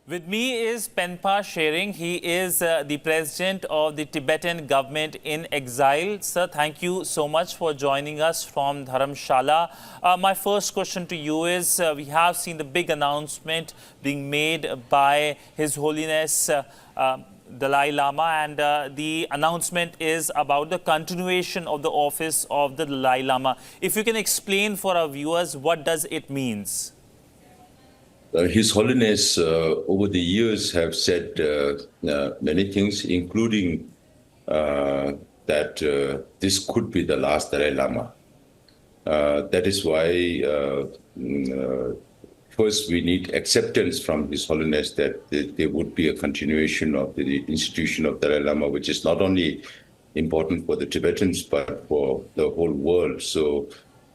With me is Penpa Tsering. He is the president of the Tibetan government in exile. Sir, thank you so much for joining us from Dharamsala. My first question to you is, we have seen the big announcement being made by His Holiness Dalai Lama, and the announcement is about the continuation of the office of the Dalai Lama. If you can explain for our viewers, what does it means? His Holiness, over the years, have said many things, including that this could be the last Dalai Lama. That is why first we need acceptance from His Holiness that there would be a continuation of the institution of Dalai Lama, which is not only important for the Tibetans, but for the whole world. So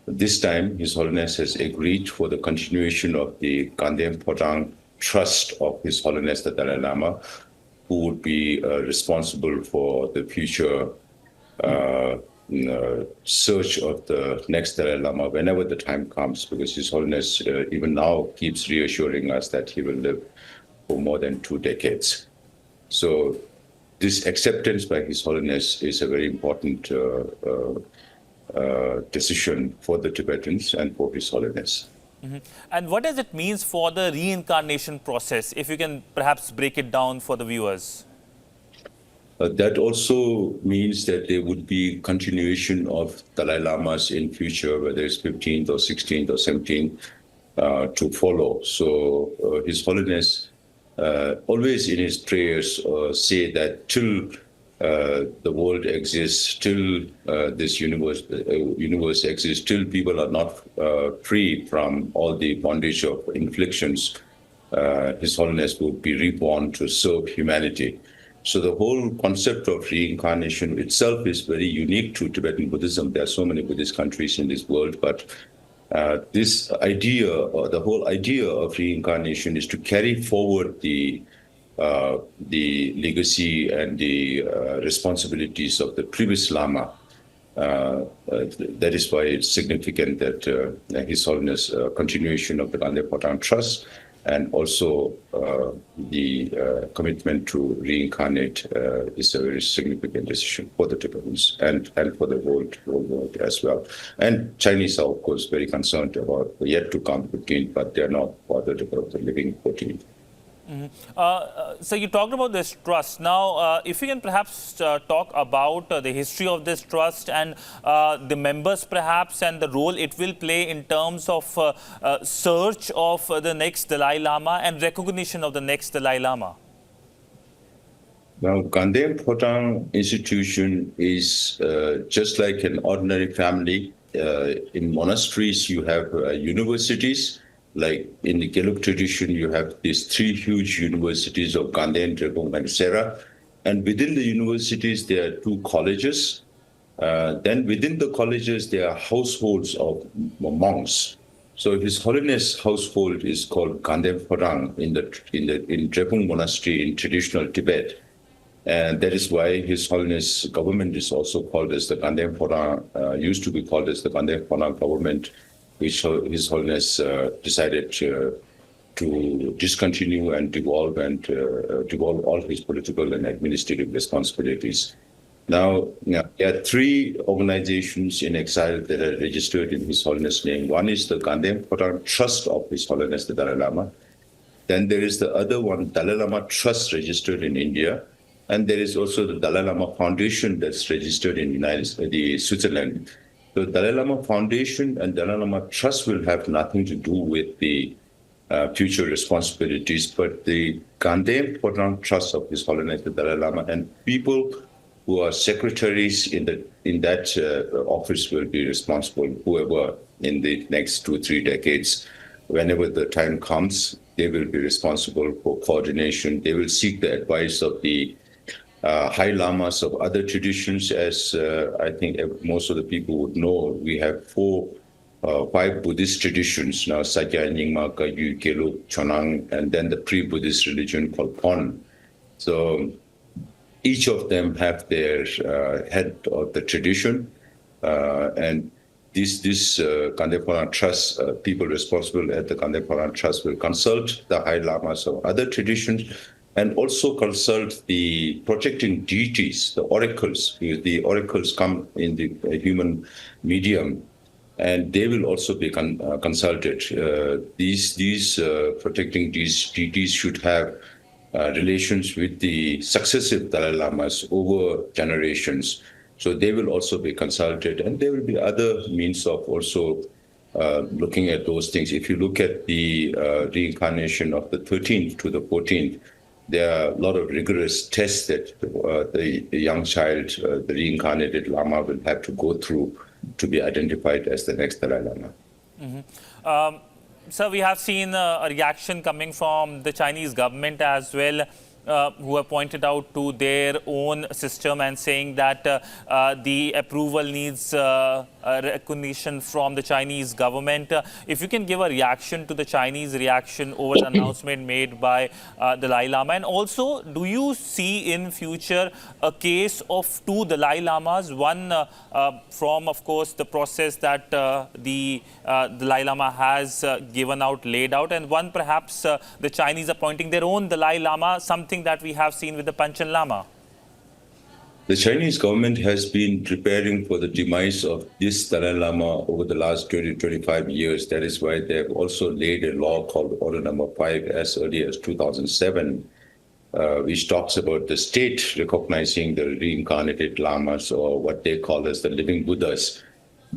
this time, His Holiness has agreed for the continuation of the Ganden Phodrang trust of His Holiness the Dalai Lama, who would be responsible for the future search of the next Dalai Lama whenever the time comes, because His Holiness even now keeps reassuring us that he will live for more than 2 decades. So this acceptance by His Holiness is a very important decision for the Tibetans and for His Holiness. Mm-hmm. And what does it mean for the reincarnation process? If you can perhaps break it down for the viewers. That also means that there would be continuation of Dalai Lamas in future, whether it's 15th or 16th or 17th, to follow. So His Holiness always in his prayers say that till the world exists, till this universe exists, till people are not free from all the bondage of inflictions, His Holiness would be reborn to serve humanity. So the whole concept of reincarnation itself is very unique to Tibetan Buddhism. There are so many Buddhist countries in this world, but this idea, or the whole idea of reincarnation, is to carry forward the legacy and the responsibilities of the previous Lama. That is why it's significant that His Holiness continuation of the Ganden Phodrang Trust, and also the commitment to reincarnate is a very significant decision for the Tibetans and for the whole world as well. And Chinese are, of course, very concerned about the yet to come 15th, but they are not bothered about the living 14th. Mm-hmm. So you talked about this trust. Now, if you can perhaps talk about the history of this trust and the members perhaps, and the role it will play in terms of search of the next Dalai Lama and recognition of the next Dalai Lama. Now, Ganden Phodrang institution is just like an ordinary family. In monasteries, you have universities. Like in the Gelug tradition, you have these 3 huge universities of Ganden, Drepung, and Sera. And within the universities, there are 2 colleges. Then within the colleges, there are households of monks. So His Holiness household is called Ganden Phodrang in Drepung Monastery in traditional Tibet. And that is why His Holiness government is also called as the Ganden Phodrang, used to be called as the Ganden Phodrang government, which His Holiness decided to discontinue and devolve all his political and administrative responsibilities. Now, there are 3 organizations in exile that are registered in His Holiness' name. One is the Ganden Phodrang Trust of His Holiness the Dalai Lama. Then there is the other one, Dalai Lama Trust, registered in India. And there is also the Dalai Lama Foundation that's registered in Switzerland. The Dalai Lama Foundation and Dalai Lama Trust will have nothing to do with the future responsibilities, but the Ganden Phodrang Trust of His Holiness the Dalai Lama and people who are secretaries in that office will be responsible, whoever in the next 2-3 decades. Whenever the time comes, they will be responsible for coordination. They will seek the advice of the high lamas of other traditions. As I think most of the people would know, we have 5 Buddhist traditions now: Sakya, Nyingma, Kagyu, Gelug, Chonang, and then the pre-Buddhist religion called Pon. So each of them have their head of the tradition, and this Ganden Phodrang Trust, people responsible at the Ganden Phodrang Trust will consult the High Lamas of other traditions and also consult the protecting deities, the oracles, because the oracles come in the human medium, and they will also be consulted. These protecting deities should have relations with the successive Dalai Lamas over generations. So they will also be consulted, and there will be other means of also looking at those things. If you look at the reincarnation of the 13th to the 14th, there are a lot of rigorous tests that the young child, the reincarnated Lama, will have to go through to be identified as the next Dalai Lama. Mm-hmm. So we have seen a reaction coming from the Chinese government as well, who have pointed out to their own system and saying that the approval needs recognition from the Chinese government. If you can give a reaction to the Chinese reaction over the announcement made by Dalai Lama, and also, do you see in future a case of two Dalai Lamas, one from, of course, the process that the Dalai Lama has laid out, and one perhaps the Chinese appointing their own Dalai Lama, something that we have seen with the Panchen Lama? The Chinese government has been preparing for the demise of this Dalai Lama over the last 20-25 years. That is why they have also laid a law called Order Number 5 as early as 2007, which talks about the state recognizing the reincarnated Lamas, or what they call as the living Buddhas.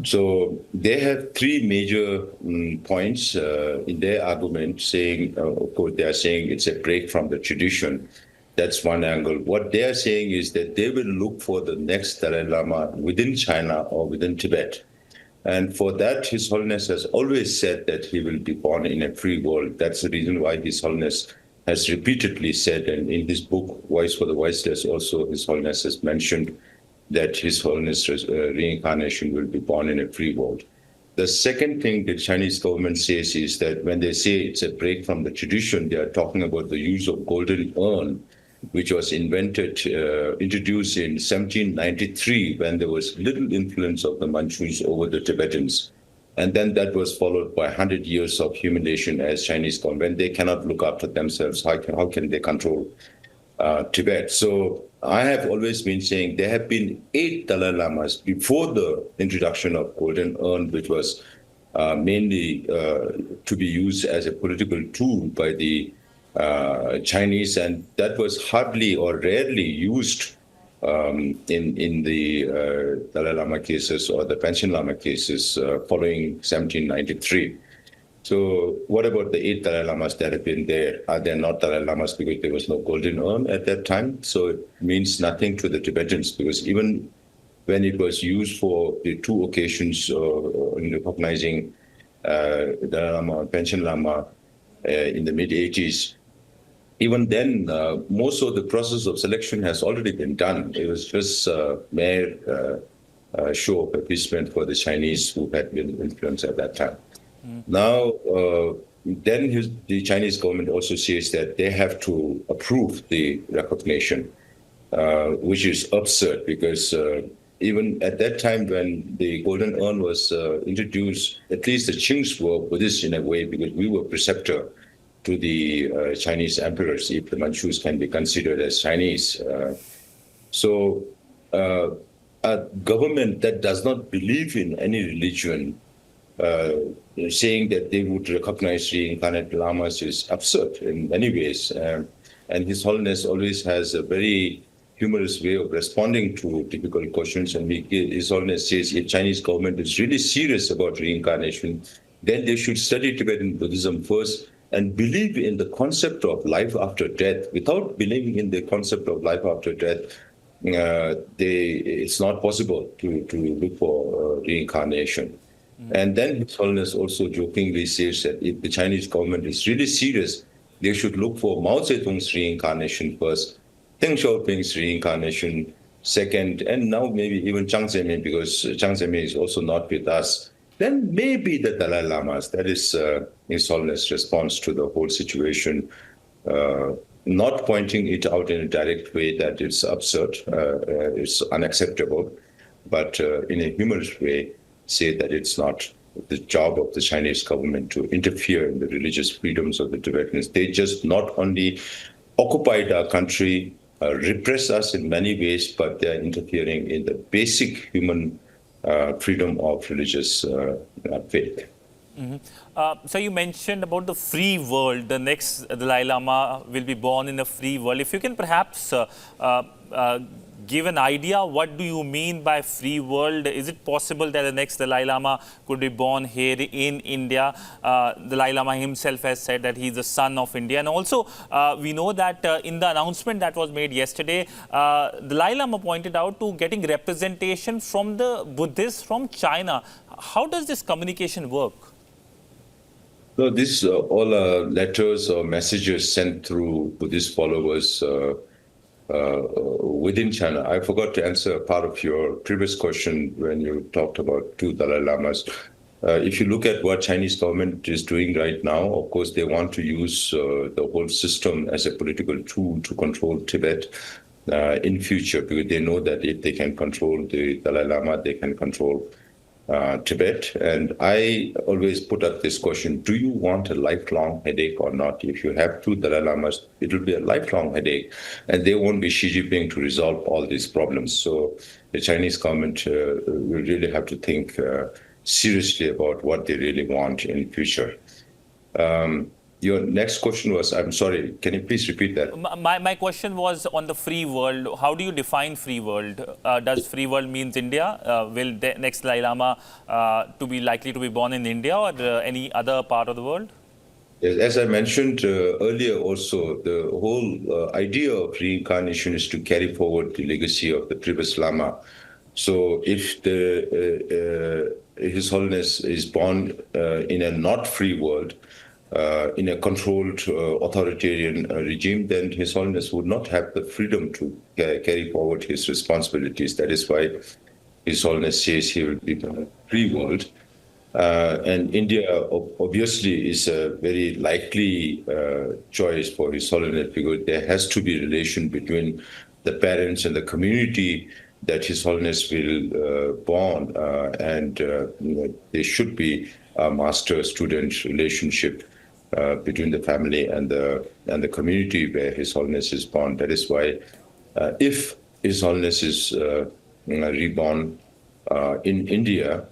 So they have three major points in their argument, saying, of course, they are saying it's a break from the tradition. That's one angle. What they are saying is that they will look for the next Dalai Lama within China or within Tibet. And for that, His Holiness has always said that he will be born in a free world. That's the reason why His Holiness has repeatedly said, and in his book, Voice for the Voiceless, also His Holiness has mentioned that His Holiness reincarnation will be born in a free world. The second thing the Chinese government says is that when they say it's a break from the tradition, they are talking about the use of golden urn, which was introduced in 1793, when there was little influence of the Manchus over the Tibetans. And then that was followed by 100 years of humiliation as Chinese government. They cannot look after themselves. How can they control Tibet? So I have always been saying there have been 8 Dalai Lamas before the introduction of golden urn, which was mainly to be used as a political tool by the Chinese, and that was hardly or rarely used in the Dalai Lama cases or the Panchen Lama cases following 1793. So what about the 8 Dalai Lamas that have been there? Are they not Dalai Lamas because there was no golden urn at that time? So it means nothing to the Tibetans, because even when it was used for the 2 occasions in recognizing Dalai Lama and Panchen Lama in the mid-80s, even then, most of the process of selection has already been done. It was just mere show of appeasement for the Chinese who had been influenced at that time. Now, then the Chinese government also says that they have to approve the recognition, which is absurd, because even at that time when the golden urn was introduced, at least the Qings were Buddhist in a way, because we were preceptor to the Chinese emperors, if the Manchus can be considered as Chinese. So a government that does not believe in any religion saying that they would recognize reincarnated lamas is absurd in many ways. And His Holiness always has a very humorous way of responding to difficult questions. And His Holiness says if Chinese government is really serious about reincarnation, then they should study Tibetan Buddhism first and believe in the concept of life after death. Without believing in the concept of life after death, it's not possible to look for reincarnation. And then His Holiness also jokingly says that if the Chinese government is really serious, they should look for Mao Zedong's reincarnation first, Deng Xiaoping's reincarnation second, and now maybe even Jiang Zemin, because Jiang Zemin is also not with us. Then maybe the Dalai Lamas. That is His Holiness' response to the whole situation, not pointing it out in a direct way that it's absurd, it's unacceptable, but in a humorous way, say that it's not the job of the Chinese government to interfere in the religious freedoms of the Tibetans. They just not only occupied our country, repress us in many ways, but they are interfering in the basic human freedom of religious faith. So you mentioned about the free world. The next Dalai Lama will be born in a free world. If you can perhaps give an idea, what do you mean by free world? Is it possible that the next Dalai Lama could be born here in India? Dalai Lama himself has said that he is the son of India. And also, we know that in the announcement that was made yesterday, Dalai Lama pointed out to getting representation from the Buddhists from China. How does this communication work? So these all letters or messages sent through Buddhist followers within China. I forgot to answer part of your previous question when you talked about two Dalai Lamas. If you look at what Chinese government is doing right now, of course, they want to use the whole system as a political tool to control Tibet in future, because they know that if they can control the Dalai Lama, they can control Tibet. And I always put up this question: do you want a lifelong headache or not? If you have two Dalai Lamas, it will be a lifelong headache, and they won't be Xi Jinping to resolve all these problems. So the Chinese government will really have to think seriously about what they really want in future. Your next question was, I'm sorry, can you please repeat that? My question was on the free world. How do you define free world? Does free world means India? Will the next Dalai Lama to be likely to be born in India or any other part of the world? Yes, as I mentioned earlier also, the whole idea of reincarnation is to carry forward the legacy of the previous Lama. So if His Holiness is born in a not free world, in a controlled authoritarian regime, then His Holiness would not have the freedom to carry forward his responsibilities. That is why His Holiness says he will be in a free world. And India obviously is a very likely choice for His Holiness, because there has to be relation between the parents and the community that His Holiness will born, and there should be a master-student relationship between the family and the community where His Holiness is born. That is why, if His Holiness is reborn in India,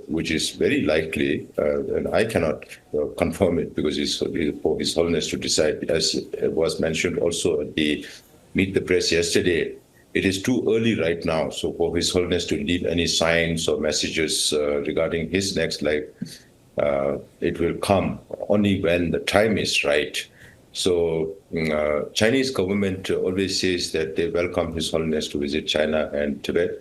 which is very likely, and I cannot confirm it because it's for His Holiness to decide. As was mentioned also at the Meet the Press yesterday, it is too early right now. So for His Holiness to leave any signs or messages regarding his next life, it will come only when the time is right. So Chinese government always says that they welcome His Holiness to visit China and Tibet,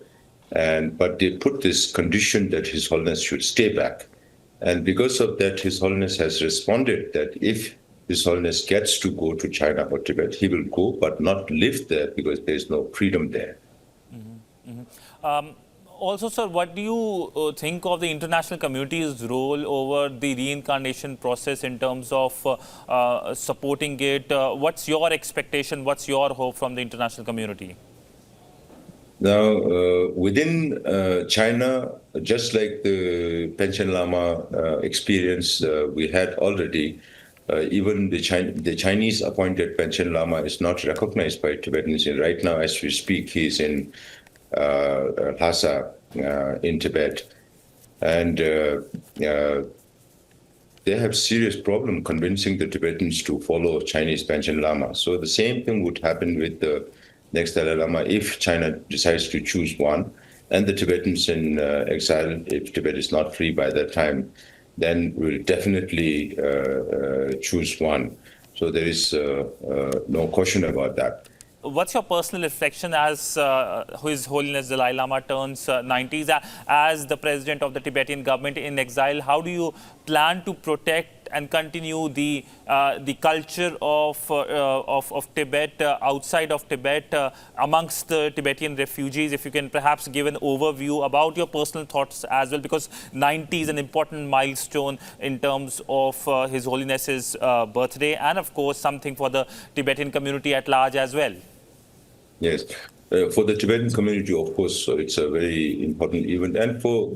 but they put this condition that His Holiness should stay back. And because of that, His Holiness has responded that if His Holiness gets to go to China or Tibet, he will go, but not live there because there is no freedom there. Also, sir, what do you think of the international community's role over the reincarnation process in terms of supporting it? What's your expectation? What's your hope from the international community? Now, within China, just like the Panchen Lama experience we had already, even the Chinese appointed Panchen Lama is not recognized by Tibetans. And right now, as we speak, he's in Lhasa in Tibet. And they have serious problem convincing the Tibetans to follow Chinese Panchen Lama. So the same thing would happen with the next Dalai Lama if China decides to choose one, and the Tibetans in exile, if Tibet is not free by that time, then we'll definitely choose one. So there is no question about that. What's your personal reflection as His Holiness Dalai Lama turns 90s as the president of the Tibetan government in exile? How do you plan to protect and continue the culture of Tibet outside of Tibet amongst the Tibetan refugees? If you can perhaps give an overview about your personal thoughts as well, because 90 is an important milestone in terms of His Holiness's birthday, and of course something for the Tibetan community at large as well. Yes. For the Tibetan community, of course, it's a very important event. And for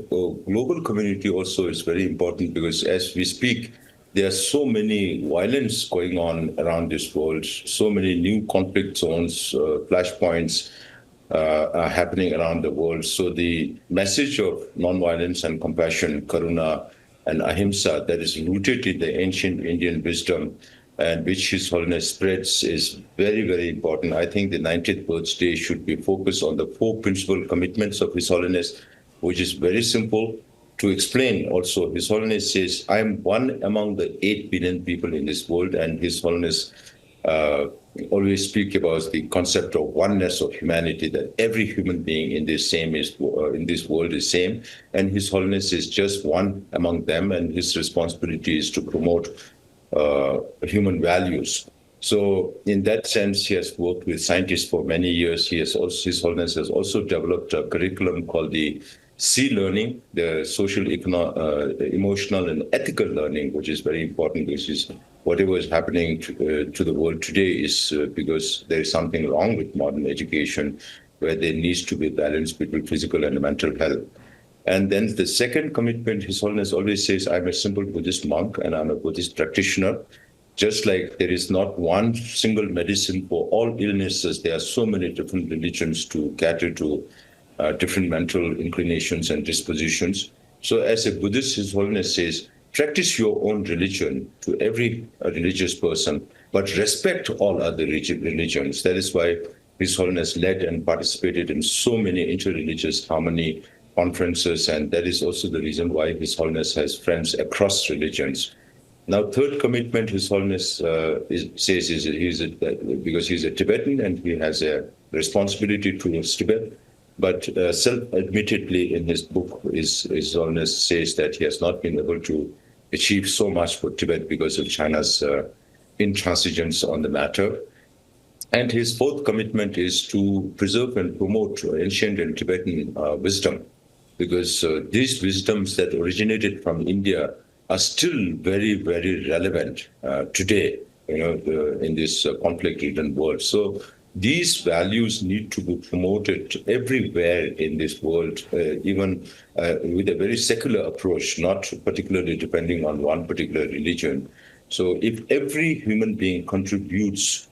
global community also, it's very important because as we speak, there are so many violence going on around this world, so many new conflict zones, flashpoints are happening around the world. So the message of nonviolence and compassion, karuna and ahimsa, that is rooted in the ancient Indian wisdom and which His Holiness spreads is very, very important. I think the 90th birthday should be focused on the 4 principal commitments of His Holiness, which is very simple to explain. Also, His Holiness says, I am one among the 8 billion people in this world, and His Holiness always speak about the concept of oneness of humanity, that every human being in this world is same, and His Holiness is just one among them, and his responsibility is to promote human values. So in that sense, he has worked with scientists for many years. His Holiness has also developed a curriculum called the C learning, the social, emotional, and ethical learning, which is very important, which is whatever is happening to the world today is because there is something wrong with modern education, where there needs to be balance between physical and mental health. And then the second commitment, His Holiness always says, I'm a simple Buddhist monk and I'm a Buddhist practitioner. Just like there is not one single medicine for all illnesses, there are so many different religions to cater to different mental inclinations and dispositions. So as a Buddhist, His Holiness says, practice your own religion to every religious person, but respect all other religions. That is why His Holiness led and participated in so many interreligious harmony conferences, and that is also the reason why His Holiness has friends across religions. Now, third commitment His Holiness says is because he's a Tibetan and he has a responsibility towards Tibet, but self-admittedly in his book, His Holiness says that he has not been able to achieve so much for Tibet because of China's intransigence on the matter. And his fourth commitment is to preserve and promote ancient and Tibetan wisdom, because these wisdoms that originated from India are still very, very relevant today, in this conflict-ridden world. So these values need to be promoted everywhere in this world, even with a very secular approach, not particularly depending on one particular religion. So if every human being contributes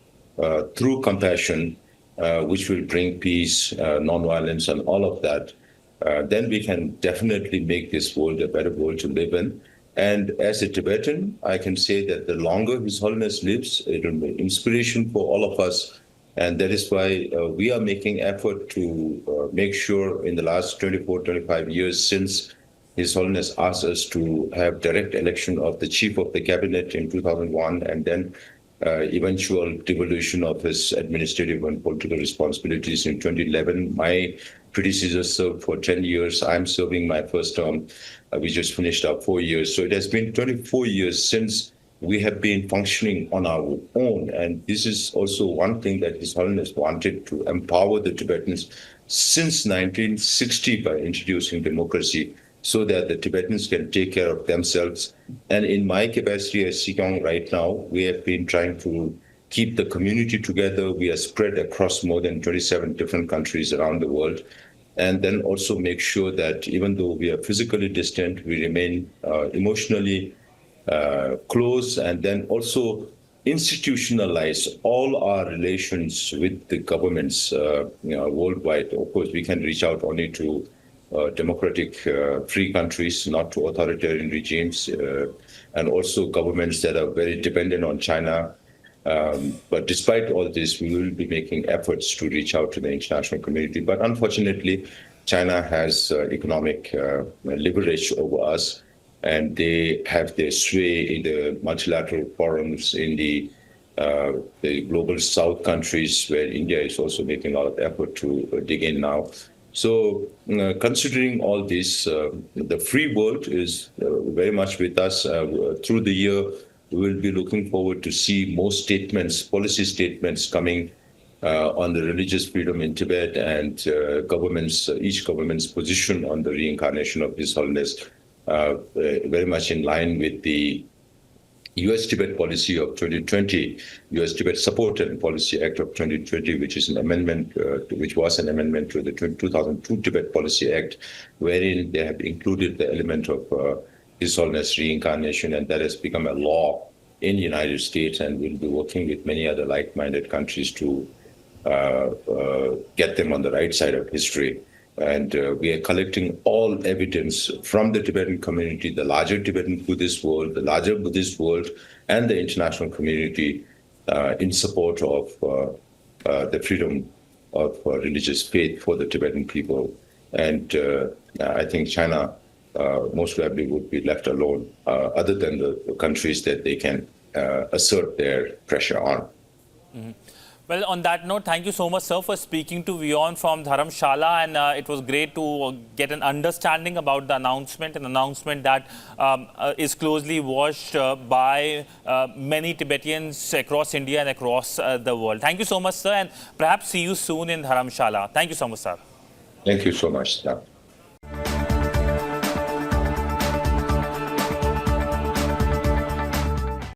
through compassion, which will bring peace, nonviolence, and all of that, then we can definitely make this world a better world to live in. And as a Tibetan, I can say that the longer His Holiness lives, it will be inspiration for all of us. And that is why we are making effort to make sure in the last 24, 25 years since His Holiness asked us to have direct election of the Chief of the Cabinet in 2001, and then eventual devolution of his administrative and political responsibilities in 2011. My predecessor served for 10 years. I'm serving my first term. We just finished our 4 years. So it has been 24 years since we have been functioning on our own. And this is also one thing that His Holiness wanted to empower the Tibetans since 1960 by introducing democracy, so that the Tibetans can take care of themselves. And in my capacity as Sikyong right now, we have been trying to keep the community together. We are spread across more than 27 different countries around the world. And then also make sure that even though we are physically distant, we remain emotionally close, and then also institutionalize all our relations with the governments worldwide. Of course, we can reach out only to democratic free countries, not to authoritarian regimes, and also governments that are very dependent on China. But despite all this, we will be making efforts to reach out to the international community. But unfortunately, China has economic leverage over us, and they have their sway in the multilateral forums in the global South countries, where India is also making a lot of effort to dig in now. So considering all this, the free world is very much with us. Through the year, we will be looking forward to see more statements, policy statements coming on the religious freedom in Tibet, and each government's position on the reincarnation of His Holiness, very much in line with the US Tibet Policy of 2020, US Tibet Support and Policy Act of 2020, which is an amendment, which was an amendment to the 2002 Tibet Policy Act, wherein they have included the element of His Holiness reincarnation, and that has become a law in the United States, and we'll be working with many other like-minded countries to get them on the right side of history. And we are collecting all evidence from the Tibetan community, the larger Tibetan Buddhist world, the larger Buddhist world, and the international community in support of the freedom of religious faith for the Tibetan people. And I think China most probably would be left alone, other than the countries that they can assert their pressure on. Mm-hmm. Well, on that note, thank you so much, sir, for speaking to WION from Dharamsala, and it was great to get an understanding about the announcement, an announcement that is closely watched by many Tibetans across India and across the world. Thank you so much, sir, and perhaps see you soon in Dharamsala. Thank you so much, sir. Thank you so much, sir.